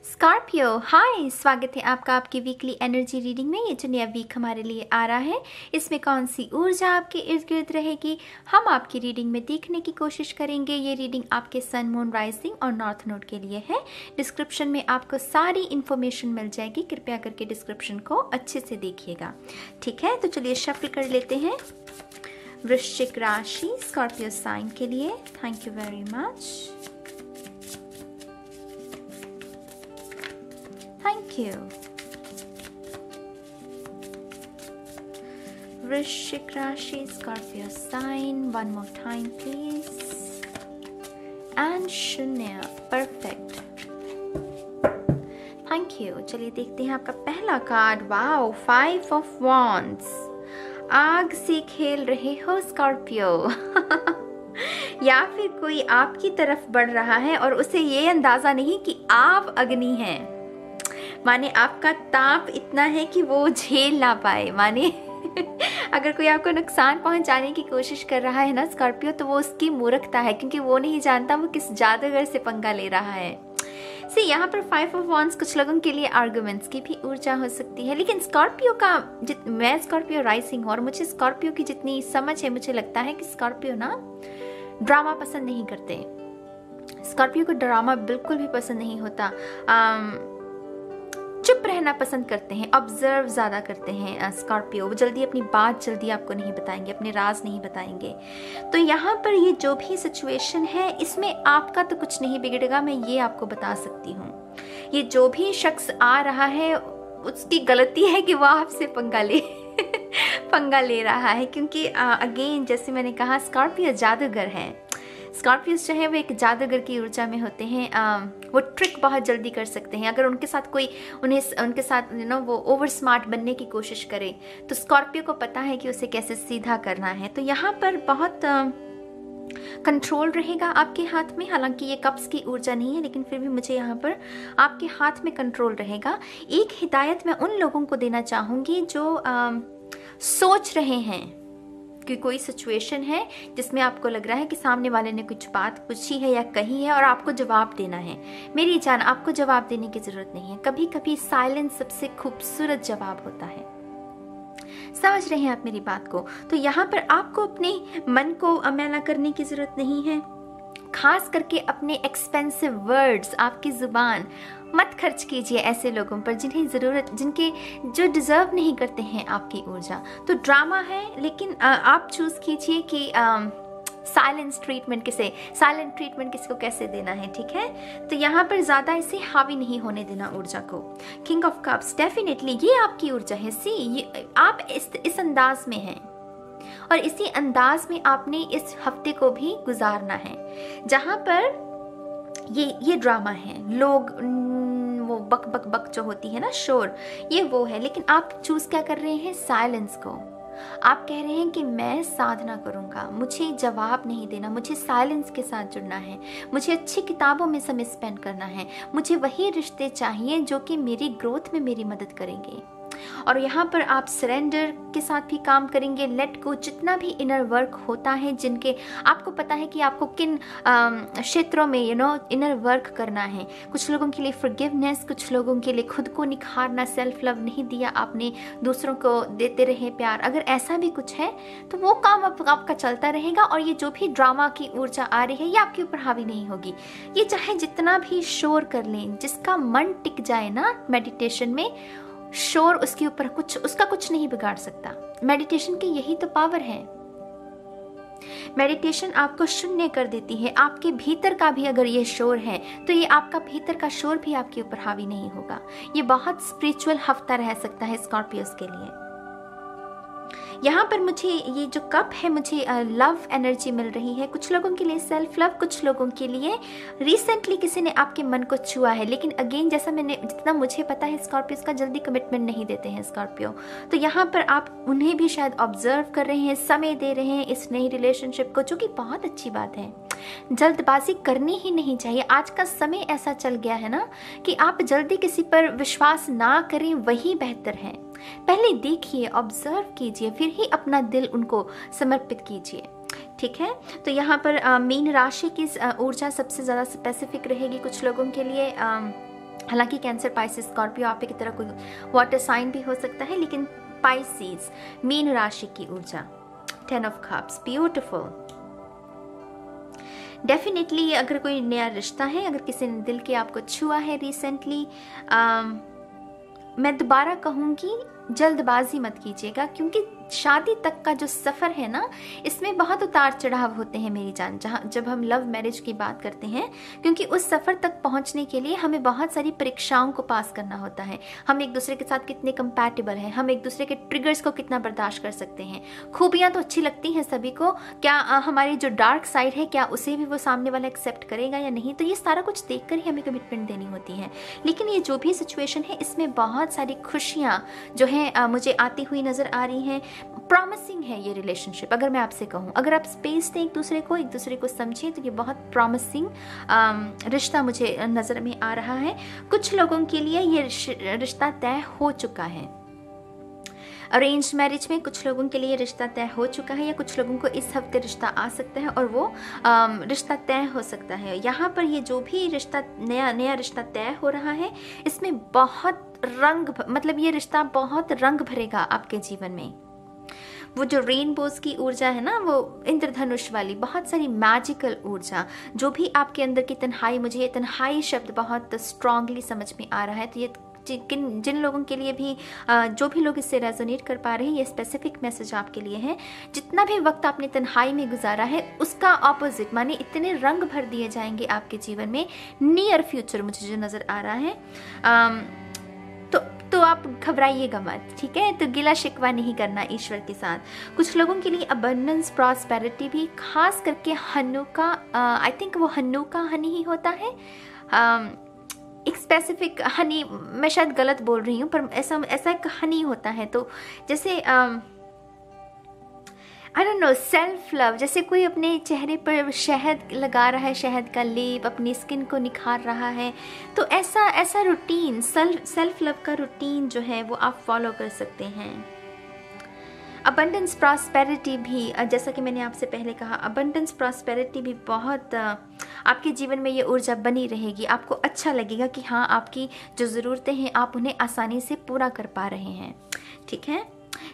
Scorpio, हाय, स्वागत है आपका आपकी वीकली एनर्जी रीडिंग में। ये जो नया वीक हमारे लिए आ रहा है, इसमें कौन सी ऊर्जा आपके इर्द गिर्द रहेगी, हम आपकी रीडिंग में देखने की कोशिश करेंगे। ये रीडिंग आपके सन, मून, राइजिंग और नॉर्थ नोड के लिए है। डिस्क्रिप्शन में आपको सारी इन्फॉर्मेशन मिल जाएगी, कृपया करके डिस्क्रिप्शन को अच्छे से देखिएगा। ठीक है, तो चलिए शफल कर लेते हैं। वृश्चिक राशि, स्कॉर्पियो साइन के लिए। Thank you very much. Thank you. वृश्चिक राशि, Scorpio sign, one more time please. And शून्य, perfect. Thank you. चलिए देखते हैं आपका पहला कार्ड। Wow, 5 of Wands। आग से खेल रहे हो स्कॉर्पियो या फिर कोई आपकी तरफ बढ़ रहा है और उसे ये अंदाजा नहीं कि आप अग्नि हैं। माने आपका ताप इतना है कि वो झेल ना पाए। माने अगर कोई आपको नुकसान पहुंचाने की कोशिश कर रहा है ना स्कॉर्पियो, तो वो उसकी मूर्खता है, क्योंकि वो नहीं जानता वो किस जादूगर से पंगा ले रहा है। यहाँ पर 5 of Wands कुछ लोगों के लिए आर्गुमेंट्स की भी ऊर्जा हो सकती है, लेकिन स्कॉर्पियो का मैं स्कॉर्पियो राइजिंग हूँ और मुझे स्कॉर्पियो की जितनी समझ है, मुझे लगता है कि स्कॉर्पियो ना ड्रामा पसंद नहीं करते। स्कॉर्पियो को ड्रामा बिल्कुल भी पसंद नहीं होता। चुप रहना पसंद करते हैं, ऑब्जर्व ज़्यादा करते हैं स्कॉर्पियो। वो जल्दी अपनी बात जल्दी आपको नहीं बताएंगे, अपने राज नहीं बताएंगे। तो यहाँ पर ये जो भी सिचुएशन है, इसमें आपका तो कुछ नहीं बिगड़ेगा, मैं ये आपको बता सकती हूँ। ये जो भी शख्स आ रहा है उसकी गलती है कि वो आपसे पंगा ले रहा है, क्योंकि अगेन जैसे मैंने कहा, स्कॉर्पियो जादूगर है। स्कॉर्पियोस जो है वो एक जादूगर की ऊर्जा में होते हैं। वो ट्रिक बहुत जल्दी कर सकते हैं। अगर उनके साथ कोई उनके साथ वो ओवर स्मार्ट बनने की कोशिश करे, तो स्कॉर्पियो को पता है कि उसे कैसे सीधा करना है। तो यहाँ पर बहुत कंट्रोल रहेगा आपके हाथ में। हालांकि ये कप्स की ऊर्जा नहीं है, लेकिन फिर भी मुझे यहाँ पर आपके हाथ में कंट्रोल रहेगा। एक हिदायत मैं उन लोगों को देना चाहूँगी जो सोच रहे हैं कि कोई सिचुएशन है जिसमें आपको लग रहा है कि सामने वाले ने कुछ बात पूछी है या कही है और आपको जवाब देना है। मेरी जान, आपको जवाब देने की जरूरत नहीं है। कभी कभी साइलेंस सबसे खूबसूरत जवाब होता है। समझ रहे हैं आप मेरी बात को? तो यहाँ पर आपको अपने मन को मैला करने की जरूरत नहीं है। खास करके अपने एक्सपेंसिव वर्ड्स, आपकी जुबान मत खर्च कीजिए ऐसे लोगों पर जिन्हें ज़रूरत, जो डिज़र्व नहीं करते हैं आपकी ऊर्जा। तो ड्रामा है, लेकिन आप चूज़ कीजिए कि साइलेंट ट्रीटमेंट किसको कैसे देना है। ठीक है, तो यहाँ पर ज़्यादा इसे हावी नहीं होने देना ऊर्जा को। किंग ऑफ कप्स, डेफिनेटली ये आपकी ऊर्जा है। आप इस अंदाज में हैं और इसी अंदाज में आपने इस हफ्ते को भी गुजारना है, जहाँ पर ये ड्रामा है। लोग वो बक बक बक जो होती है ना, शोर, ये वो है। लेकिन आप चूज क्या कर रहे हैं? साइलेंस को। आप कह रहे हैं कि मैं साधना करूंगा, मुझे जवाब नहीं देना, मुझे साइलेंस के साथ जुड़ना है, मुझे अच्छी किताबों में समय स्पेंड करना है, मुझे वही रिश्ते चाहिए जो कि मेरी ग्रोथ में मेरी मदद करेंगे। और यहाँ पर आप सरेंडर के साथ भी काम करेंगे। लेट गो, जितना भी इनर वर्क होता है, जिनके आपको पता है कि आपको किन क्षेत्रों में इनर वर्क करना है। कुछ लोगों के लिए फॉरगिवनेस, कुछ लोगों के लिए खुद को निखारना, सेल्फ लव नहीं दिया आपने, दूसरों को देते रहे प्यार। अगर ऐसा भी कुछ है तो वो काम आपका चलता रहेगा। और ये जो भी ड्रामा की ऊर्जा आ रही है, ये आपके ऊपर हावी नहीं होगी। ये चाहे जितना भी शोर कर लें, जिसका मन टिक जाए ना मेडिटेशन में, शोर उसके ऊपर उसका कुछ नहीं बिगाड़ सकता। मेडिटेशन की यही तो पावर है। मेडिटेशन आपको शून्य कर देती है। आपके भीतर का भी अगर ये शोर है, तो ये आपका भीतर का शोर भी आपके ऊपर हावी नहीं होगा। ये बहुत स्पिरिचुअल हफ्ता रह सकता है स्कॉर्पियोस के लिए। यहाँ पर मुझे ये जो कप है, मुझे लव एनर्जी मिल रही है। कुछ लोगों के लिए सेल्फ लव, कुछ लोगों के लिए रिसेंटली किसी ने आपके मन को छुआ है। लेकिन अगेन, जितना मुझे पता है, स्कॉर्पियोस का जल्दी कमिटमेंट नहीं देते हैं स्कॉर्पियो। तो यहाँ पर आप उन्हें भी शायद ऑब्जर्व कर रहे हैं, समय दे रहे हैं इस नई रिलेशनशिप को, जो कि बहुत अच्छी बात है। जल्दबाजी करनी ही नहीं चाहिए। आज का समय ऐसा चल गया है ना कि आप जल्दी किसी पर विश्वास ना करें, वही बेहतर है। पहले देखिए, ऑब्जर्व कीजिए, फिर ही अपना दिल उनको समर्पित कीजिए। ठीक है, तो यहाँ पर मीन राशि की ऊर्जा सबसे ज़्यादा स्पेसिफिक रहेगी कुछ लोगों के लिए। हालांकि कैंसर, पाइसिस, स्कॉर्पियो आप की तरह कोई वाटर साइन भी हो सकता है, लेकिन पाइसिस मीन राशि की ऊर्जा, 10 ऑफ कप्स, ब्यूटीफुल। डेफिनेटली अगर कोई नया रिश्ता है, अगर किसी ने दिल के आपको छुआ है रिसेंटली, मैं दोबारा कहूँगी जल्दबाजी मत कीजिएगा, क्योंकि शादी तक का जो सफ़र है ना, इसमें बहुत उतार चढ़ाव होते हैं मेरी जान। जब हम लव मैरिज की बात करते हैं, क्योंकि उस सफ़र तक पहुंचने के लिए हमें बहुत सारी परीक्षाओं को पास करना होता है। हम एक दूसरे के साथ कितने कंपैटिबल हैं, हम एक दूसरे के ट्रिगर्स को कितना बर्दाश्त कर सकते हैं। खूबियाँ तो अच्छी लगती हैं सभी को, क्या हमारी जो डार्क साइड है क्या उसे भी वो सामने वाला एक्सेप्ट करेगा या नहीं, तो ये सारा कुछ देख कर ही हमें कमिटमेंट देनी होती है। लेकिन ये जो भी सिचुएशन है, इसमें बहुत सारी खुशियाँ जो हैं मुझे आती हुई नज़र आ रही हैं। प्रॉमिसिंग है ये रिलेशनशिप। अगर मैं आपसे कहूँ, अगर आप स्पेस दें एक दूसरे को समझें, तो ये बहुत प्रॉमिसिंग रिश्ता मुझे नज़र में आ रहा है। कुछ लोगों के लिए ये रिश्ता तय हो चुका है। अरेंज मैरिज में कुछ लोगों के लिए रिश्ता तय हो चुका है, या कुछ लोगों को इस हफ्ते रिश्ता आ सकता है और वो रिश्ता तय हो सकता है। यहाँ पर ये जो भी रिश्ता नया रिश्ता तय हो रहा है, इसमें बहुत मतलब ये रिश्ता बहुत रंग भरेगा आपके जीवन में। वो जो रेनबोज की ऊर्जा है ना, वो इंद्रधनुष वाली बहुत सारी मैजिकल ऊर्जा, जो भी आपके अंदर की तन्हाई, मुझे ये तन्हाई शब्द बहुत स्ट्रांगली समझ में आ रहा है। तो ये जिन लोगों के लिए भी जो भी लोग इससे रेजोनेट कर पा रहे हैं, ये स्पेसिफिक मैसेज आपके लिए है। जितना भी वक्त आपने तन्हाई में गुजारा है, उसका ऑपोजिट माने इतने रंग भर दिए जाएंगे आपके जीवन में नियर फ्यूचर, मुझे जो नज़र आ रहा है। तो आप घबराइएगा मत, ठीक है। तो गिला शिकवा नहीं करना ईश्वर के साथ। कुछ लोगों के लिए अबंडेंस, प्रॉस्पेरिटी भी, खास करके हनुका, आई थिंक वो हनुका हनी ही होता है, एक स्पेसिफिक हनी, मैं शायद गलत बोल रही हूँ, पर ऐसा एक हनी होता है। तो जैसे I don't know, self love, जैसे कोई अपने चेहरे पर शहद लगा रहा है, शहद का लेप, अपनी स्किन को निखार रहा है, तो ऐसा रूटीन, सेल्फ लव का रूटीन जो है वो आप फॉलो कर सकते हैं। अबंडेंस, प्रॉस्पेरिटी भी, जैसा कि मैंने आपसे पहले कहा, अबंडेंस, प्रॉस्पेरिटी भी बहुत आपके जीवन में ये ऊर्जा बनी रहेगी। आपको अच्छा लगेगा कि हाँ, आपकी जो ज़रूरतें हैं आप उन्हें आसानी से पूरा कर पा रहे हैं, ठीक है।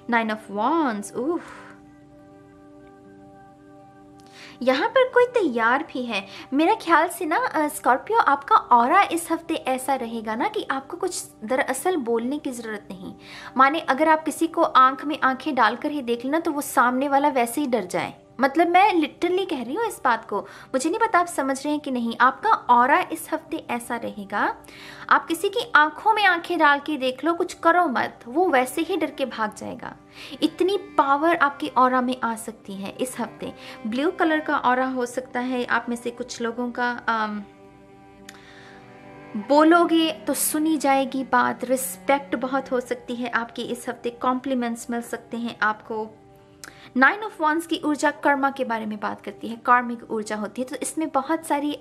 9 ऑफ वॉन्ड्स, यहाँ पर कोई तैयार भी है मेरा ख्याल से ना स्कॉर्पियो। आपका ऑरा इस हफ्ते ऐसा रहेगा ना कि आपको कुछ दरअसल बोलने की ज़रूरत नहीं। माने अगर आप किसी को आंख में आंखें डालकर ही देख लेना, तो वो सामने वाला वैसे ही डर जाए। मतलब मैं लिटरली कह रही हूँ इस बात को, मुझे नहीं पता आप समझ रहे हैं कि नहीं। आपका ऑरा इस हफ्ते ऐसा रहेगा, आप किसी की आंखों में आंखें डाल के देख लो, कुछ करो मत, वो वैसे ही डर के भाग जाएगा। इतनी पावर आपकी ऑरा में आ सकती है इस हफ्ते। ब्लू कलर का ऑरा हो सकता है आप में से कुछ लोगों का। बोलोगे तो सुनी जाएगी बात। रिस्पेक्ट बहुत हो सकती है आपकी इस हफ्ते। कॉम्प्लीमेंट्स मिल सकते हैं आपको। 9 ऑफ वॉन्ड्स की ऊर्जा कर्मा के बारे में बात करती है, कार्मिक ऊर्जा होती है। तो इसमें बहुत सारी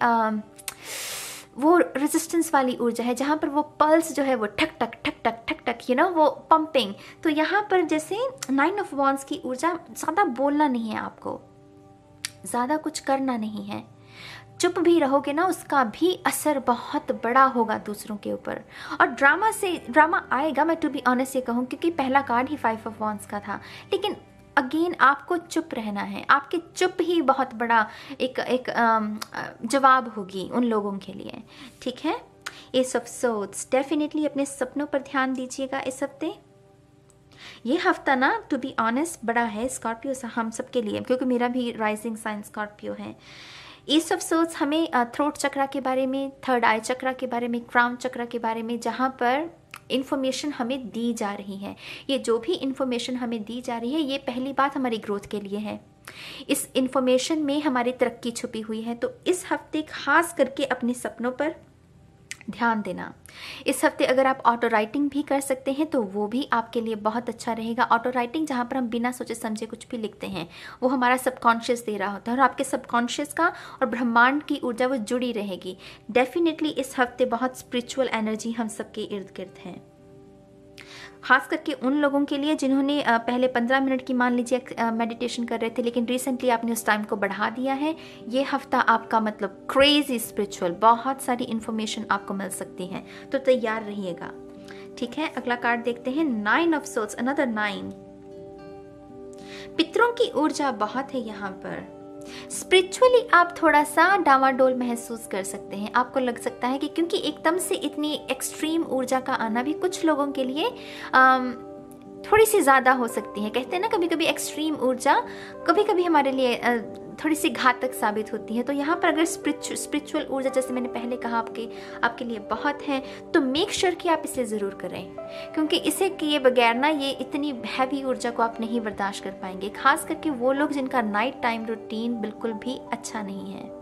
वो रेजिस्टेंस वाली ऊर्जा है, जहाँ पर वो पल्स जो है वो ठक ठक ठक ठक ठक ठक, यू नो, वो पंपिंग। तो यहाँ पर जैसे 9 ऑफ वॉन्ड्स की ऊर्जा, ज़्यादा बोलना नहीं है आपको, ज़्यादा कुछ करना नहीं है। चुप भी रहोगे ना, उसका भी असर बहुत बड़ा होगा दूसरों के ऊपर। और ड्रामा आएगा, मैं टू बी ऑनेस्ट ये कहूँ, क्योंकि पहला कार्ड ही 5 ऑफ वॉन्ड्स का था। लेकिन अगेन आपको चुप रहना है। आपके चुप ही बहुत बड़ा एक जवाब होगी उन लोगों के लिए, ठीक है। एस ऑफ सोर्ड्स, डेफिनेटली अपने सपनों पर ध्यान दीजिएगा इस हफ्ते। ये हफ्ता ना टू बी ऑनेस्ट बड़ा है स्कॉर्पियो, हम सबके लिए, क्योंकि मेरा भी राइजिंग साइन स्कॉर्पियो है। ईस्ट ऑफ सोर्ड्स हमें थ्रोट चक्रा के बारे में, थर्ड आई चक्रा के बारे में, क्राउन चक्रा के बारे में, जहाँ पर इन्फॉर्मेशन हमें दी जा रही है। ये जो भी इन्फॉर्मेशन हमें दी जा रही है, ये पहली बात हमारी ग्रोथ के लिए है। इस इन्फॉर्मेशन में हमारी तरक्की छुपी हुई है। तो इस हफ्ते खास करके अपने सपनों पर ध्यान देना। इस हफ्ते अगर आप ऑटो राइटिंग भी कर सकते हैं तो वो भी आपके लिए बहुत अच्छा रहेगा। ऑटो राइटिंग जहाँ पर हम बिना सोचे समझे कुछ भी लिखते हैं, वो हमारा सबकॉन्शियस दे रहा होता है, और आपके सबकॉन्शियस का और ब्रह्मांड की ऊर्जा वो जुड़ी रहेगी। डेफिनेटली इस हफ्ते बहुत स्पिरिचुअल एनर्जी हम सबके इर्द गिर्द है। खास करके उन लोगों के लिए जिन्होंने पहले 15 मिनट की मान लीजिए मेडिटेशन कर रहे थे, लेकिन रिसेंटली आपने उस टाइम को बढ़ा दिया है। ये हफ्ता आपका मतलब क्रेजी स्पिरिचुअल, बहुत सारी इंफॉर्मेशन आपको मिल सकती है, तो तैयार रहिएगा। ठीक है, अगला कार्ड देखते हैं, 9 ऑफ सोर्ड्स, अनदर 9। पितरों की ऊर्जा बहुत है यहाँ पर। स्पिरिचुअली आप थोड़ा सा डावाडोल महसूस कर सकते हैं। आपको लग सकता है कि क्योंकि एकदम से इतनी एक्सट्रीम ऊर्जा का आना भी कुछ लोगों के लिए थोड़ी सी ज़्यादा हो सकती है। कहते हैं ना, कभी कभी एक्सट्रीम ऊर्जा कभी कभी हमारे लिए थोड़ी सी घातक साबित होती है। तो यहाँ पर अगर स्पिरिचुअल ऊर्जा, जैसे मैंने पहले कहा, आपके लिए बहुत है, तो मेक श्योर कि आप इसे ज़रूर करें, क्योंकि इसे किए बगैर ना ये इतनी हैवी ऊर्जा को आप नहीं बर्दाश्त कर पाएंगे। खास करके वो लोग जिनका नाइट टाइम रूटीन बिल्कुल भी अच्छा नहीं है।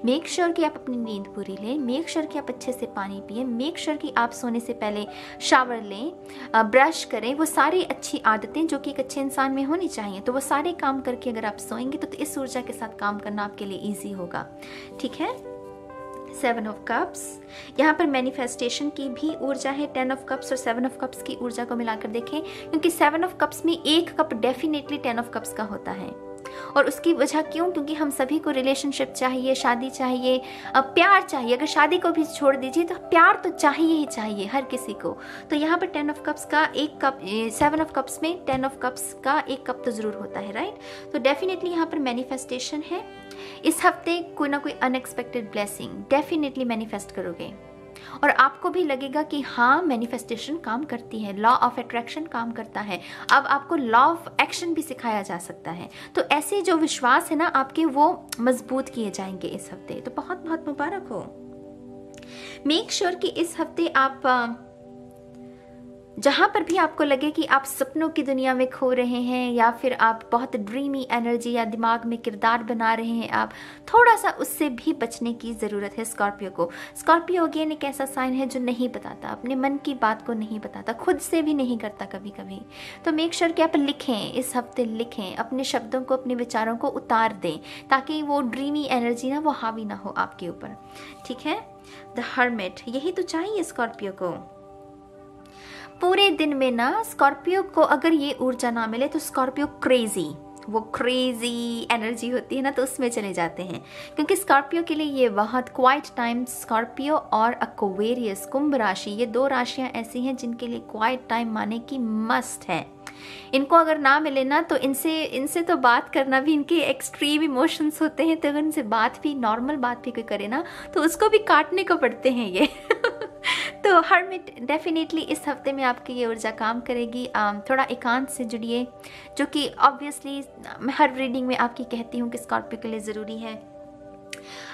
मेक श्योर कि आप अपनी नींद पूरी लें, मेक श्योर कि आप अच्छे से पानी पिए, मेक श्योर कि आप सोने से पहले शावर लें, ब्रश करें। वो सारी अच्छी आदतें जो कि एक अच्छे इंसान में होनी चाहिए, तो वो सारे काम करके अगर आप सोएंगे तो इस ऊर्जा के साथ काम करना आपके लिए ईजी होगा। ठीक है, 7 ऑफ कप्स, यहाँ पर मैनिफेस्टेशन की भी ऊर्जा है। 10 ऑफ कप्स और 7 ऑफ कप्स की ऊर्जा को मिलाकर देखें, क्योंकि 7 ऑफ कप्स में एक कप डेफिनेटली 10 ऑफ कप्स का होता है। और उसकी वजह क्यों? क्योंकि हम सभी को रिलेशनशिप चाहिए, शादी चाहिए, प्यार चाहिए। अगर शादी को भी छोड़ दीजिए तो प्यार तो चाहिए ही चाहिए हर किसी को। तो यहाँ पर 10 ऑफ कप्स का एक कप, 7 ऑफ कप्स में 10 ऑफ कप्स का एक कप तो जरूर होता है, राइट। तो डेफिनेटली यहाँ पर मैनिफेस्टेशन है। इस हफ्ते कोई ना कोई अनएक्सपेक्टेड ब्लेसिंग डेफिनेटली मैनिफेस्ट करोगे, और आपको भी लगेगा कि हाँ, मैनिफेस्टेशन काम करती है, लॉ ऑफ अट्रैक्शन काम करता है। अब आपको लॉ ऑफ एक्शन भी सिखाया जा सकता है। तो ऐसे जो विश्वास है ना आपके, वो मजबूत किए जाएंगे इस हफ्ते। तो बहुत बहुत मुबारक हो। मेक श्योर कि इस हफ्ते आप जहां पर भी आपको लगे कि आप सपनों की दुनिया में खो रहे हैं, या फिर आप बहुत ड्रीमी एनर्जी या दिमाग में किरदार बना रहे हैं, आप थोड़ा सा उससे भी बचने की ज़रूरत है स्कॉर्पियो को। स्कॉर्पियो अगेन एक ऐसा साइन है जो नहीं बताता, अपने मन की बात को नहीं बताता, खुद से भी नहीं करता कभी कभी। तो मेक श्योर कि आप लिखें, इस हफ्ते लिखें, अपने शब्दों को, अपने विचारों को उतार दें, ताकि वो ड्रीमी एनर्जी ना वो हावी ना हो आपके ऊपर। ठीक है, द हर्मिट, यही तो चाहिए स्कॉर्पियो को। पूरे दिन में ना स्कॉर्पियो को अगर ये ऊर्जा ना मिले तो स्कॉर्पियो क्रेजी, वो क्रेजी एनर्जी होती है ना, तो उसमें चले जाते हैं। क्योंकि स्कॉर्पियो के लिए ये बहुत क्वाइट टाइम, स्कॉर्पियो और एक्वेरियस, कुंभ राशि, ये 2 राशियां ऐसी हैं जिनके लिए क्वाइट टाइम माने की मस्ट है। इनको अगर ना मिले ना तो इनसे तो बात करना भी, इनके एक्सट्रीम इमोशंस होते हैं, तो अगर इनसे बात भी, नॉर्मल बात भी कोई करे ना तो उसको भी काटने को पड़ते हैं ये। तो हर्मिट डेफिनेटली इस हफ्ते में आपकी ये ऊर्जा काम करेगी। थोड़ा एकांत से जुड़िए, जो कि ऑब्वियसली मैं हर रीडिंग में आपकी कहती हूँ कि स्कॉर्पियो के लिए ज़रूरी है।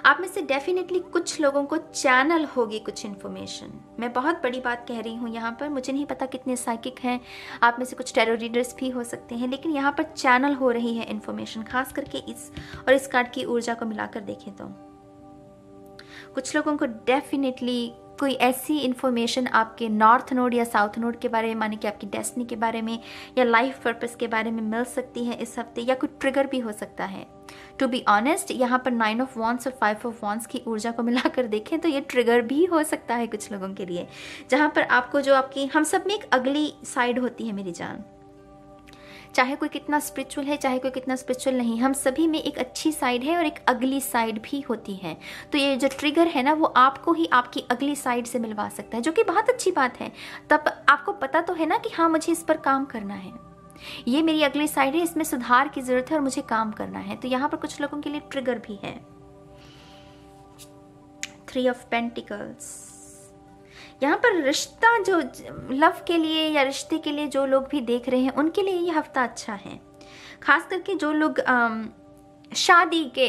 आप में से डेफिनेटली कुछ लोगों को चैनल होगी कुछ इन्फॉर्मेशन। मैं बहुत बड़ी बात कह रही हूँ यहाँ पर, मुझे नहीं पता कितने साइकिक हैं, आप में से कुछ टैरो रीडर्स भी हो सकते हैं, लेकिन यहाँ पर चैनल हो रही है इन्फॉर्मेशन, खास करके इस कार्ड की ऊर्जा को मिलाकर देखें तो कुछ लोगों को डेफिनेटली कोई ऐसी इन्फॉर्मेशन आपके नॉर्थ नोड या साउथ नोड के बारे में, माने कि आपकी डेस्टिनी के बारे में या लाइफ पर्पस के बारे में मिल सकती है इस हफ्ते, या कोई ट्रिगर भी हो सकता है। टू बी ऑनेस्ट, यहाँ पर 9 ऑफ वॉन्ड्स और 5 ऑफ वॉन्ड्स की ऊर्जा को मिलाकर देखें तो ये ट्रिगर भी हो सकता है कुछ लोगों के लिए, जहाँ पर आपको जो आपकी, हम सब में एक अगली साइड होती है मेरी जान, चाहे कोई कितना स्पिरिचुअल है, चाहे कोई कितना स्पिरिचुअल नहीं, हम सभी में एक अच्छी साइड है और एक अगली साइड भी होती है। तो ये जो ट्रिगर है ना, वो आपको ही आपकी अगली साइड से मिलवा सकता है, जो कि बहुत अच्छी बात है। तब आपको पता तो है ना कि हाँ, मुझे इस पर काम करना है, ये मेरी अगली साइड है, इसमें सुधार की जरूरत है और मुझे काम करना है। तो यहाँ पर कुछ लोगों के लिए ट्रिगर भी है। 3 ऑफ पेंटिकल्स, यहाँ पर रिश्ता, जो लव के लिए या रिश्ते के लिए जो लोग भी देख रहे हैं उनके लिए ये हफ्ता अच्छा है। खास करके जो लोग शादी के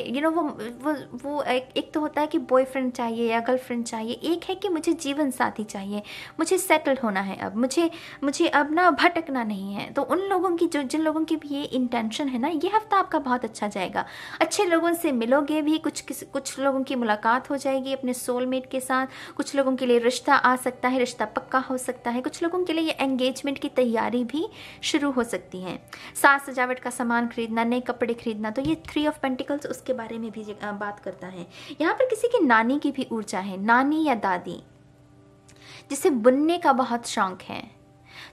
वो एक तो होता है कि बॉयफ्रेंड चाहिए या गर्लफ्रेंड चाहिए, एक है कि मुझे जीवन साथी चाहिए, मुझे सेटल्ड होना है, अब मुझे अब ना भटकना नहीं है। तो उन लोगों की जिन लोगों की भी ये इंटेंशन है ना, ये हफ्ता आपका बहुत अच्छा जाएगा। अच्छे लोगों से मिलोगे भी, कुछ लोगों की मुलाकात हो जाएगी अपने सोलमेट के साथ, कुछ लोगों के लिए रिश्ता आ सकता है, रिश्ता पक्का हो सकता है, कुछ लोगों के लिए ये एंगेजमेंट की तैयारी भी शुरू हो सकती है। साज सजावट का सामान खरीदना, नए कपड़े खरीदना, तो ये 3 ऑफ पेंटिकल्स उसके बारे में भी बात करता है। यहाँ पर किसी की नानी की भी ऊर्जा है, नानी या दादी जिसे बुनने का बहुत शौक है,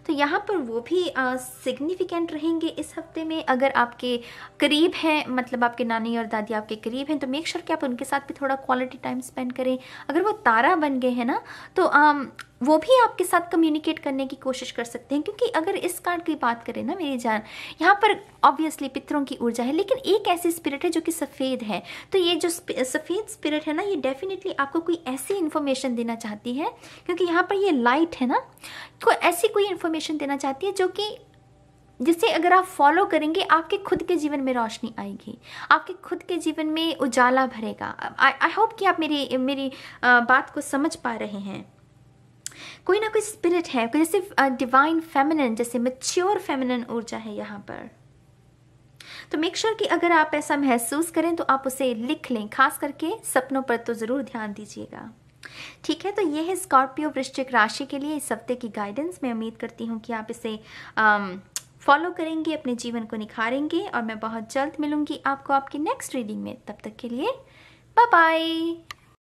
तो यहाँ पर वो भी सिग्निफिकेंट रहेंगे इस हफ्ते में। अगर आपके करीब हैं, मतलब आपके नानी और दादी आपके करीब हैं, तो मेक श्योर कि आप उनके साथ भी थोड़ा क्वालिटी टाइम स्पेंड करें। अगर वो तारा बन गए हैं ना, तो वो भी आपके साथ कम्युनिकेट करने की कोशिश कर सकते हैं। क्योंकि अगर इस कार्ड की बात करें ना मेरी जान, यहाँ पर ऑब्वियसली पितरों की ऊर्जा है, लेकिन एक ऐसी स्पिरिट है जो कि सफ़ेद है। तो ये जो सफ़ेद स्पिरिट है ना, ये डेफिनेटली आपको कोई ऐसी इन्फॉर्मेशन देना चाहती है, क्योंकि यहाँ पर ये लाइट है ना, तो ऐसी कोई इन्फॉर्मेशन देना चाहती है जो कि जिसे अगर आप फॉलो करेंगे आपके खुद के जीवन में रोशनी आएगी, आपके खुद के जीवन में उजाला भरेगा। आई होप कि आप मेरी बात को समझ पा रहे हैं। कोई ना कोई स्पिरिट है, कोई जैसे डिवाइन फेमिनिन, जैसे मैच्योर फेमिनिन ऊर्जा है यहाँ पर। तो मेक श्योर कि अगर आप ऐसा महसूस करें तो आप उसे लिख लें, खास करके सपनों पर तो ज़रूर ध्यान दीजिएगा। ठीक है, तो ये है स्कॉर्पियो वृश्चिक राशि के लिए इस हफ्ते की गाइडेंस। मैं उम्मीद करती हूँ कि आप इसे फॉलो करेंगे, अपने जीवन को निखारेंगे, और मैं बहुत जल्द मिलूंगी आपको आपकी नेक्स्ट रीडिंग में। तब तक के लिए बाय बाय।